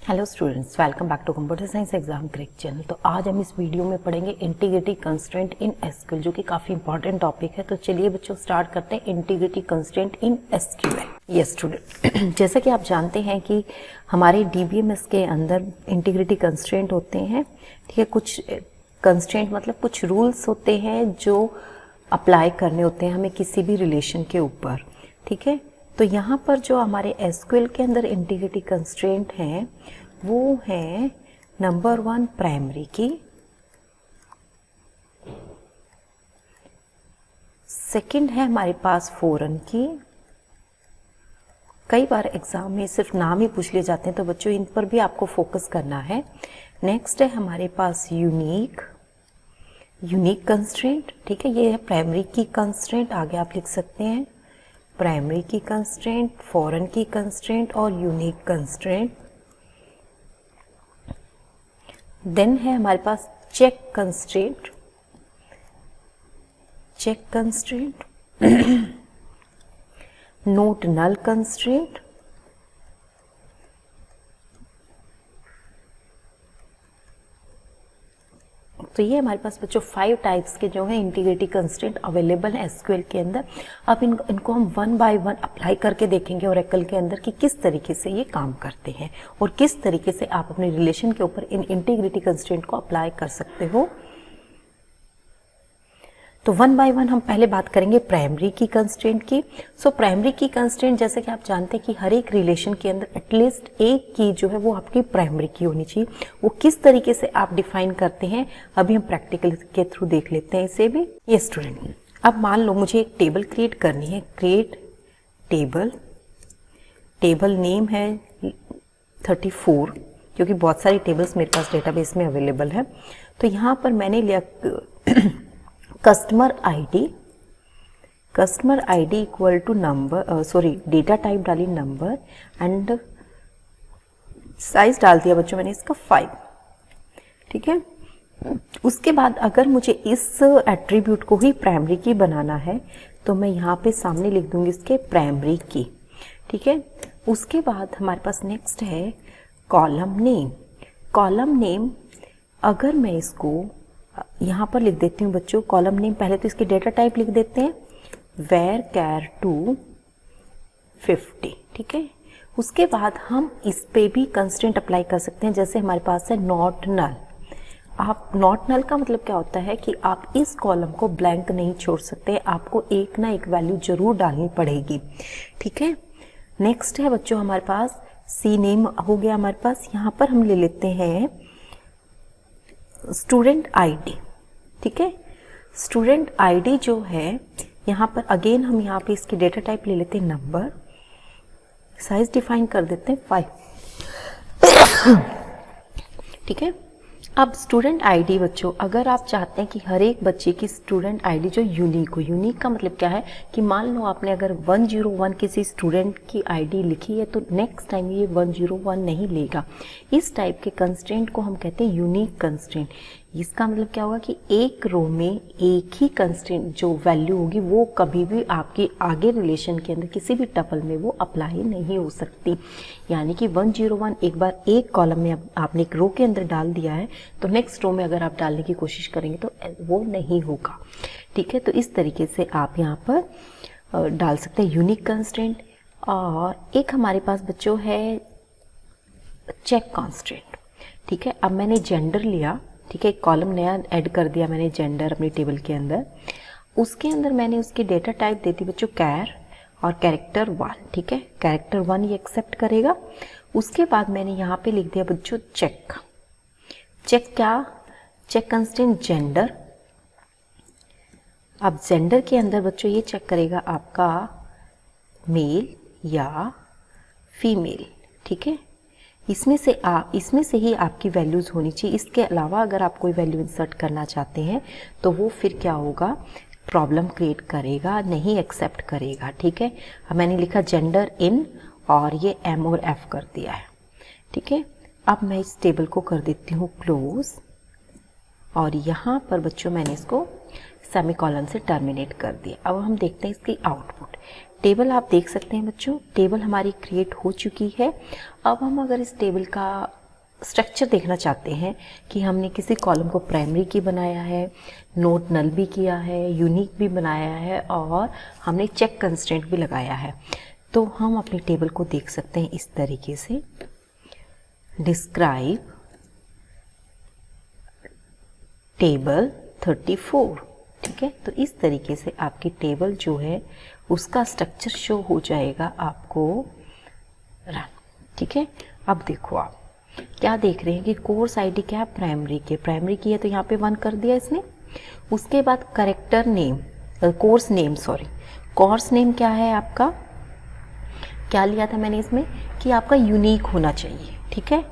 Hello students, welcome back to computer science exam crack channel. तो आज हम इस वीडियो में पढ़ेंगे इंटीग्रिटी कंस्ट्रेंट इन एसक्यूएल, जो कि काफ़ी इंपॉर्टेंट टॉपिक है। तो चलिए बच्चों स्टार्ट करते हैं integrity constraint in SQL. Yes student, जैसा कि आप जानते हैं कि हमारे डीबीएमएस के अंदर इंटीग्रिटी कंस्ट्रेंट होते हैं। ठीक है, कुछ कंस्ट्रेंट मतलब कुछ रूल्स होते हैं जो अप्लाई करने होते हैं हमें किसी भी रिलेशन के ऊपर। ठीक है, तो यहाँ पर जो हमारे एसक्यूएल के अंदर इंटीग्रिटी कंस्ट्रेंट हैं वो है नंबर 1 प्राइमरी की, सेकंड है हमारे पास फॉरेन की। कई बार एग्जाम में सिर्फ नाम ही पूछ लिए जाते हैं, तो बच्चों इन पर भी आपको फोकस करना है। नेक्स्ट है हमारे पास यूनिक कंस्ट्रेंट। ठीक है, ये है प्राइमरी की कंस्ट्रेंट, आगे आप लिख सकते हैं प्राइमरी की कंस्ट्रेंट, फॉरेन की कंस्ट्रेंट और यूनिक कंस्ट्रेंट। देन है हमारे पास चेक कंस्ट्रेंट, नोट नल कंस्ट्रेंट, तो ये हमारे पास बच्चों 5 टाइप्स के जो है इंटीग्रिटी कंस्ट्रेंट अवेलेबल है एसक्यूएल के अंदर। अब इनको हम 1 बाय 1 अप्लाई करके देखेंगे ओरेकल के अंदर कि किस तरीके से ये काम करते हैं और किस तरीके से आप अपने रिलेशन के ऊपर इन इंटीग्रिटी कंस्ट्रेंट को अप्लाई कर सकते हो। तो 1 बाय 1 हम पहले बात करेंगे प्राइमरी की कंस्ट्रेंट की। सो प्राइमरी की कंस्ट्रेंट, जैसे कि आप जानते हैं कि हर एक रिलेशन के अंदर एटलीस्ट एक की जो है वो आपकी प्राइमरी की होनी चाहिए। वो किस तरीके से आप डिफाइन करते हैं अभी हम प्रैक्टिकल के थ्रू देख लेते हैं इसे भी। ये स्टूडेंट, अब मान लो मुझे एक टेबल क्रिएट करनी है। क्रिएट टेबल नेम है 34, क्योंकि बहुत सारी टेबल्स मेरे पास डेटाबेस में अवेलेबल है। तो यहाँ पर मैंने लिया customer ID equal to number, data type डाली नंबर एंड साइज डाल दिया बच्चों मैंने इसका 5। ठीक है, उसके बाद अगर मुझे इस एट्रीब्यूट को ही प्राइमरी की बनाना है तो मैं यहाँ पे सामने लिख दूंगी इसके प्राइमरी की। ठीक है, उसके बाद हमारे पास नेक्स्ट है कॉलम नेम। अगर मैं इसको यहाँ पर लिख देती हूँ बच्चों कॉलम नेम, पहले तो इसकी डेटा टाइप लिख देते हैं var to 50। ठीक है, उसके बाद हम इस पे भी कंस्ट्रेंट अप्लाई कर सकते हैं, जैसे हमारे पास है नॉट नल। आप नॉट नल का मतलब क्या होता है कि आप इस कॉलम को ब्लैंक नहीं छोड़ सकते, आपको एक ना एक वैल्यू जरूर डालनी पड़ेगी। ठीक है, नेक्स्ट है बच्चों हमारे पास सी नेम हो गया हमारे पास। यहाँ पर हम ले लेते हैं स्टूडेंट आईडी। ठीक है, स्टूडेंट आईडी जो है यहाँ पर अगेन हम यहाँ पे इसकी डेटा टाइप ले लेते हैं नंबर, साइज डिफाइन कर देते हैं 5। ठीक है, अब स्टूडेंट आईडी बच्चों, अगर आप चाहते हैं कि हर एक बच्चे की स्टूडेंट आईडी जो यूनिक हो, यूनिक का मतलब क्या है कि मान लो आपने अगर 101 किसी स्टूडेंट की आईडी लिखी है तो नेक्स्ट टाइम ये 101 नहीं लेगा। इस टाइप के कंस्ट्रेंट को हम कहते हैं यूनिक कंस्ट्रेंट। इसका मतलब क्या होगा कि एक रो में एक ही कंस्ट्रेंट जो वैल्यू होगी वो कभी भी आपके आगे रिलेशन के अंदर किसी भी टपल में वो अप्लाई नहीं हो सकती। यानी कि 101 एक बार एक कॉलम में आपने एक रो के अंदर डाल दिया है तो नेक्स्ट रो में अगर आप डालने की कोशिश करेंगे तो वो नहीं होगा। ठीक है, तो इस तरीके से आप यहाँ पर डाल सकते हैं यूनिक कंस्ट्रेंट। और एक हमारे पास बच्चों है चेक कंस्ट्रेंट। ठीक है, अब मैंने जेंडर लिया। ठीक है, एक कॉलम नया ऐड कर दिया मैंने जेंडर अपनी टेबल के अंदर। उसके अंदर मैंने उसकी डेटा टाइप दे दी बच्चों कैर और कैरेक्टर 1। ठीक है, कैरेक्टर 1 ये एक्सेप्ट करेगा। उसके बाद मैंने यहाँ पे लिख दिया बच्चों चेक कंस्ट्रेंट जेंडर। अब जेंडर के अंदर बच्चों ये चेक करेगा आपका मेल या फीमेल। ठीक है, इसमें से ही आपकी वैल्यूज होनी चाहिए। इसके अलावा अगर आप कोई वैल्यू इंसर्ट करना चाहते हैं तो वो फिर क्या होगा, प्रॉब्लम क्रिएट करेगा, नहीं एक्सेप्ट करेगा। ठीक है, अब मैंने लिखा जेंडर इन और ये एम और एफ कर दिया है। ठीक है, अब मैं इस टेबल को कर देती हूँ क्लोज और यहाँ पर बच्चों मैंने इसको सेमीकोलन से टर्मिनेट कर दिया। अब हम देखते हैं इसकी आउटपुट। टेबल आप देख सकते हैं बच्चों, टेबल हमारी क्रिएट हो चुकी है। अब हम अगर इस टेबल का स्ट्रक्चर देखना चाहते हैं कि हमने किसी कॉलम को प्राइमरी की बनाया है, नोट नल भी किया है, यूनिक भी बनाया है और हमने चेक कंस्ट्रेंट भी लगाया है, तो हम अपनी टेबल को देख सकते हैं इस तरीके से। डिस्क्राइब टेबल 34, ठीक है। तो इस तरीके से आपकी टेबल जो है उसका स्ट्रक्चर शो हो जाएगा आपको रन, ठीक है। अब देखो आप क्या देख रहे हैं कि कोर्स आईडी क्या है, प्राइमरी की है तो यहाँ पे 1 कर दिया इसने। उसके बाद करेक्टर नेम, कोर्स नेम क्या है आपका, क्या लिया था मैंने इसमें कि आपका यूनिक होना चाहिए, ठीक है।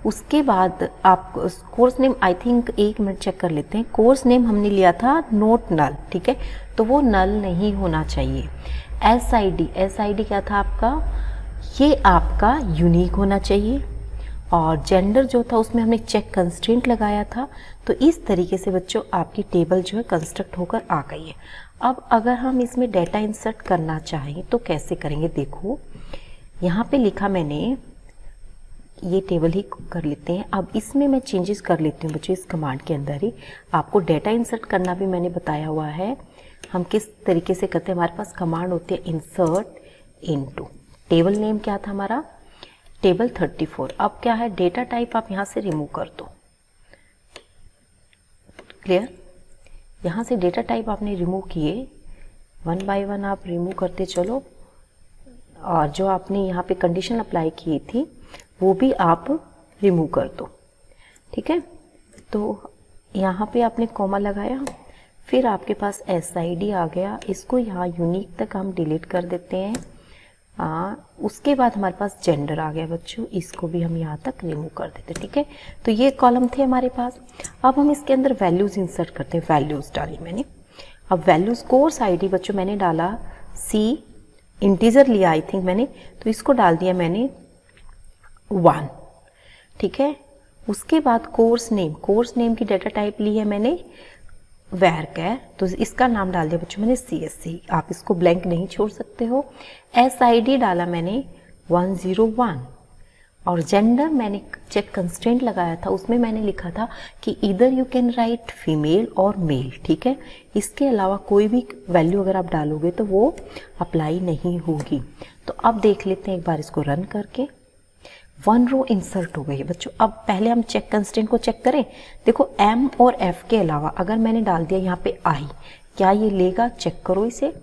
उसके बाद आप course name, I think 1 minute check कर लेते हैं, कोर्स नेम हमने लिया था नोट नल, ठीक है, तो वो नल नहीं होना चाहिए। एसआईडी क्या था आपका, ये आपका यूनिक होना चाहिए। और जेंडर जो था उसमें हमने चेक कंस्ट्रेंट लगाया था। तो इस तरीके से बच्चों आपकी टेबल जो है कंस्ट्रक्ट होकर आ गई है। अब अगर हम इसमें डेटा इंसर्ट करना चाहें तो कैसे करेंगे, देखो यहाँ पे लिखा मैंने, ये टेबल ही कर लेते हैं। अब इसमें मैं चेंजेस कर लेती हूँ बच्चों, इस कमांड के अंदर ही आपको डेटा इंसर्ट करना भी मैंने बताया हुआ है। हम किस तरीके से करते हैं, हमारे पास कमांड होती है इंसर्ट इनटू, टेबल नेम क्या था हमारा, टेबल 34। अब क्या है, डेटा टाइप आप यहाँ से रिमूव कर दो, क्लियर। यहाँ से डेटा टाइप आपने रिमूव किए, 1 बाय 1 आप रिमूव करते चलो, और जो आपने यहाँ पे कंडीशन अप्लाई की थी वो भी आप रिमूव कर दो, ठीक है। तो यहाँ पे आपने कॉमा लगाया, फिर आपके पास एसआईडी आ गया, इसको यहाँ यूनिक तक हम डिलीट कर देते हैं। उसके बाद हमारे पास जेंडर आ गया बच्चों, इसको भी हम यहाँ तक रिमूव कर देते, ठीक है। तो ये कॉलम थे हमारे पास। अब हम इसके अंदर वैल्यूज इंसर्ट करते हैं, वैल्यूज डाली मैंने। अब वैल्यूज कोर्स आईडी बच्चों मैंने डाला C, इंटीजर लिया आई थिंक मैंने, तो इसको डाल दिया मैंने 1, ठीक है। उसके बाद कोर्स नेम की डेटा टाइप ली है मैंने varchar, तो इसका नाम डाल दिया बच्चों मैंने CSC, आप इसको ब्लैंक नहीं छोड़ सकते हो। SID डाला मैंने 101, और जेंडर मैंने चेक कंस्ट्रेंट लगाया था, उसमें मैंने लिखा था कि इधर यू कैन राइट फीमेल और मेल, ठीक है। इसके अलावा कोई भी वैल्यू अगर आप डालोगे तो वो अप्लाई नहीं होगी। तो अब देख लेते हैं एक बार इसको रन करके, 1 रो इंसर्ट हो गई है बच्चों। अब पहले हम चेक कंस्ट्रेंट को चेक करें, देखो M और F के अलावा अगर मैंने डाल दिया यहाँ पे I, क्या ये लेगा, चेक करो इसे,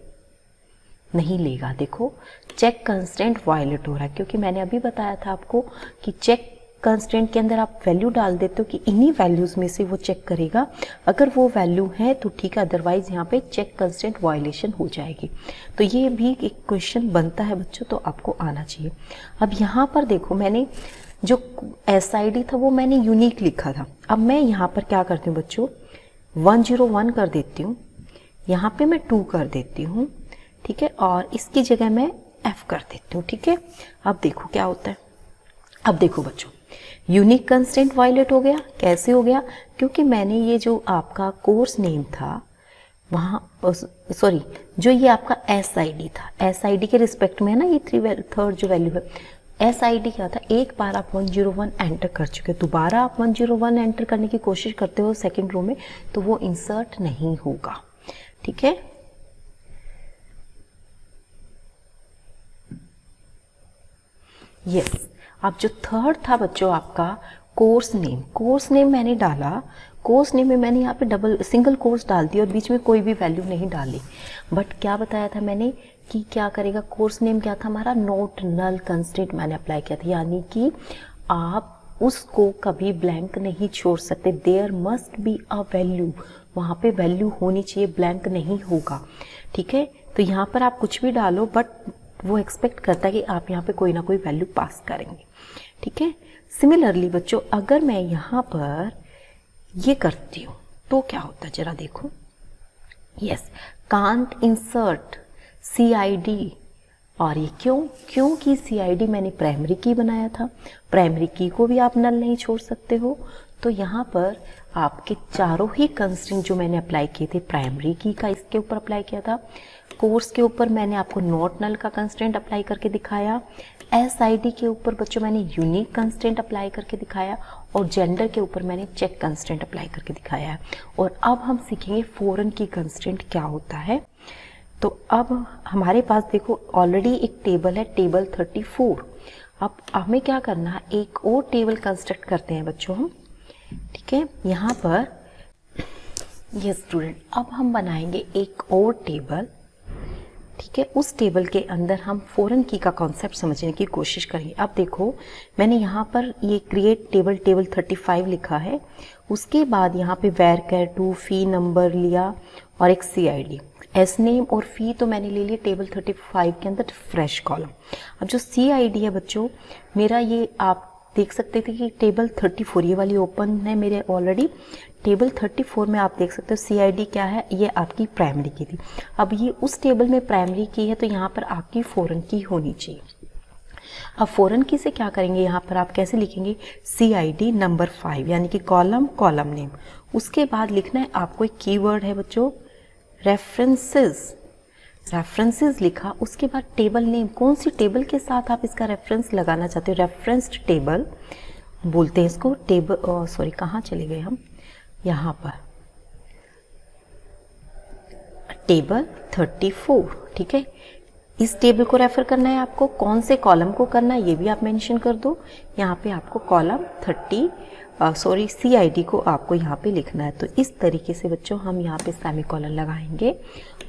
नहीं लेगा। देखो चेक कंस्ट्रेंट वायलेट हो रहा है, क्योंकि मैंने अभी बताया था आपको कि चेक कंस्ट्रेंट के अंदर आप वैल्यू डाल देते हो कि इन्हीं वैल्यूज में से वो चेक करेगा, अगर वो वैल्यू है तो ठीक है, अदरवाइज यहाँ पे चेक कंस्ट्रेंट वायलेशन हो जाएगी। तो ये भी एक क्वेश्चन बनता है बच्चों, तो आपको आना चाहिए। अब यहाँ पर देखो मैंने जो SID था वो मैंने यूनिक लिखा था। अब मैं यहाँ पर क्या करती हूँ बच्चों, 101 कर देती हूँ, यहाँ पे मैं 2 कर देती हूँ, ठीक है, और इसकी जगह मैं F कर देती हूँ, ठीक है। अब देखो क्या होता है, अब देखो बच्चों यूनिक कंस्ट्रेंट वायलेट हो गया। कैसे हो गया, क्योंकि मैंने ये जो आपका कोर्स नेम था वहाँ, सॉरी जो ये आपका SID था, SID के रिस्पेक्ट में है ना, ये 3rd जो वैल्यू है, SID क्या था, एक बार आप 101 एंटर कर चुके, दोबारा आप 101 एंटर करने की कोशिश करते हो सेकेंड रो में, तो वो इंसर्ट नहीं होगा, ठीक है। यस, अब जो 3rd था बच्चों आपका कोर्स नेम मैंने डाला, कोर्स नेम में मैंने यहाँ पे सिंगल कोर्स डाल दिया और बीच में कोई भी वैल्यू नहीं डाली। बट क्या बताया था मैंने कि क्या करेगा, कोर्स नेम क्या था हमारा, नोट नल कंस्ट्रेंट मैंने अप्लाई किया था, यानी कि आप उसको कभी ब्लैंक नहीं छोड़ सकते, there must be a value, वहाँ पे वैल्यू होनी चाहिए, ब्लैंक नहीं होगा, ठीक है। तो यहाँ पर आप कुछ भी डालो, बट वो एक्सपेक्ट करता है कि आप यहाँ पे कोई ना कोई वैल्यू पास करेंगे, ठीक है। सिमिलरली बच्चों अगर मैं यहाँ पर ये करती हूँ तो क्या होता है जरा देखो, यस, कांट इंसर्ट CID, और ये क्योंकि CID मैंने प्राइमरी की बनाया था, प्राइमरी की को भी आप नल नहीं छोड़ सकते हो, तो यहाँ पर आपके चारों ही कंस्ट्रेंट जो मैंने अप्लाई किए थे, प्राइमरी की का इसके ऊपर अप्लाई किया था, कोर्स के ऊपर मैंने आपको नॉट नल का कंस्ट्रेंट अप्लाई करके दिखाया, SID के ऊपर बच्चों मैंने यूनिक कंस्ट्रेंट अप्लाई करके दिखाया, और जेंडर के ऊपर मैंने चेक कंस्ट्रेंट अप्लाई करके दिखाया है। और अब हम सीखेंगे फॉरेन की कंस्ट्रेंट क्या होता है। तो अब हमारे पास देखो ऑलरेडी एक टेबल है, टेबल 34। अब हमें क्या करना है, एक और टेबल कंस्ट्रक्ट करते हैं बच्चों हम, ठीक है। यहाँ पर ये स्टूडेंट, अब हम बनाएंगे एक और टेबल, ठीक है। उस टेबल के अंदर हम फॉरेन की का कॉन्सेप्ट समझने की कोशिश करेंगे। अब देखो मैंने यहाँ पर ये क्रिएट टेबल 35 लिखा है, उसके बाद यहाँ पे var_var2 फी नंबर लिया और एक CID, एस नेम और फी तो मैंने ले लिया टेबल 35 के अंदर फ्रेश कॉलम। अब जो CID है बच्चों मेरा, ये आप देख सकते थे कि टेबल 34 ये वाली ओपन है मेरे ऑलरेडी। टेबल 34 में आप देख सकते हो CID क्या है, ये आपकी प्राइमरी की थी। अब ये उस टेबल में प्राइमरी की है तो यहाँ पर आपकी फॉरेन की होनी चाहिए। अब फॉरेन की से क्या करेंगे, यहाँ पर आप कैसे लिखेंगे, CID नंबर 5 यानी कि कॉलम नेम। उसके बाद लिखना है आपको एक कीवर्ड है बच्चों, रेफरेंसेस लिखा। उसके बाद टेबल नेम, कौन सी टेबल के साथ आप इसका रेफरेंस लगाना चाहते हो, रेफरेंस्ड टेबल बोलते हैं इसको। टेबल सॉरी कहाँ चले गए हम, यहाँ पर टेबल 34, ठीक है। इस टेबल को रेफर करना है आपको, कौन से कॉलम को करना है ये भी आप मेंशन कर दो। यहाँ पे आपको कॉलम CID को आपको यहाँ पे लिखना है। तो इस तरीके से बच्चों हम यहाँ पे सेमीकोलन लगाएंगे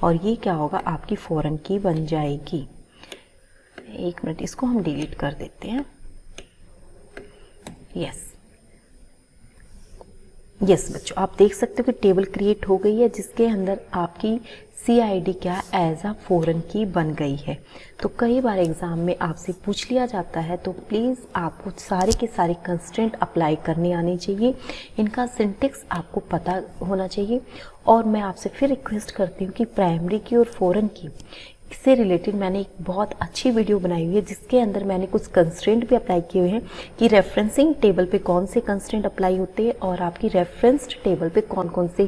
और ये क्या होगा, आपकी फॉरेन की बन जाएगी। एक मिनट, इसको हम डिलीट कर देते हैं। यस बच्चों, आप देख सकते हो कि टेबल क्रिएट हो गई है जिसके अंदर आपकी CID क्या एज अ फॉरेन की बन गई है। तो कई बार एग्जाम में आपसे पूछ लिया जाता है, तो प्लीज़ आपको सारे के सारे कंस्ट्रेंट अप्लाई करने आने चाहिए, इनका सिंटेक्स आपको पता होना चाहिए। और मैं आपसे फिर रिक्वेस्ट करती हूँ कि प्राइमरी की और फॉरेन की इससे रिलेटेड मैंने एक बहुत अच्छी वीडियो बनाई हुई है जिसके अंदर मैंने कुछ कंस्ट्रेंट भी अप्लाई किए हुए हैं कि रेफरेंसिंग टेबल पे कौन से कंस्ट्रेंट अप्लाई होते हैं और आपकी रेफरेंस्ड टेबल पे कौन कौन से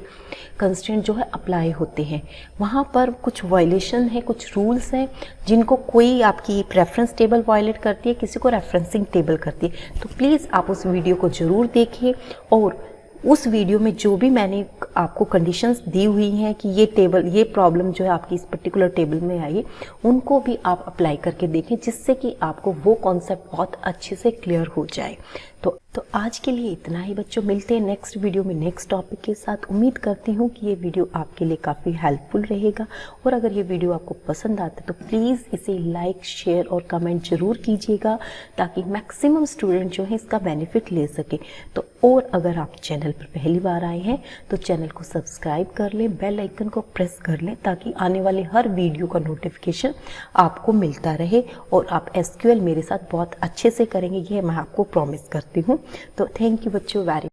कंस्ट्रेंट जो है अप्लाई होते हैं। वहाँ पर कुछ वायलेशन है, कुछ रूल्स हैं जिनको कोई आपकी रेफरेंस टेबल वायलेट करती है, किसी को रेफरेंसिंग टेबल करती है। तो प्लीज़ आप उस वीडियो को ज़रूर देखिए और उस वीडियो में जो भी मैंने आपको कंडीशंस दी हुई हैं कि ये प्रॉब्लम जो है आपकी इस पर्टिकुलर टेबल में आई है, उनको भी आप अप्लाई करके देखें जिससे कि आपको वो कॉन्सेप्ट बहुत अच्छे से क्लियर हो जाए। तो आज के लिए इतना ही बच्चों, मिलते हैं नेक्स्ट वीडियो में नेक्स्ट टॉपिक के साथ। उम्मीद करती हूँ कि ये वीडियो आपके लिए काफ़ी हेल्पफुल रहेगा और अगर ये वीडियो आपको पसंद आता है तो प्लीज़ इसे लाइक, शेयर और कमेंट जरूर कीजिएगा ताकि मैक्सिमम स्टूडेंट जो है इसका बेनिफिट ले सके। तो और अगर आप चैनल पर पहली बार आए हैं तो चैनल को सब्सक्राइब कर लें, बेल आइकन को प्रेस कर लें ताकि आने वाले हर वीडियो का नोटिफिकेशन आपको मिलता रहे और आप SQL मेरे साथ बहुत अच्छे से करेंगे, ये मैं आपको प्रॉमिस करती हूँ। तो थैंक यू बच्चों वेरी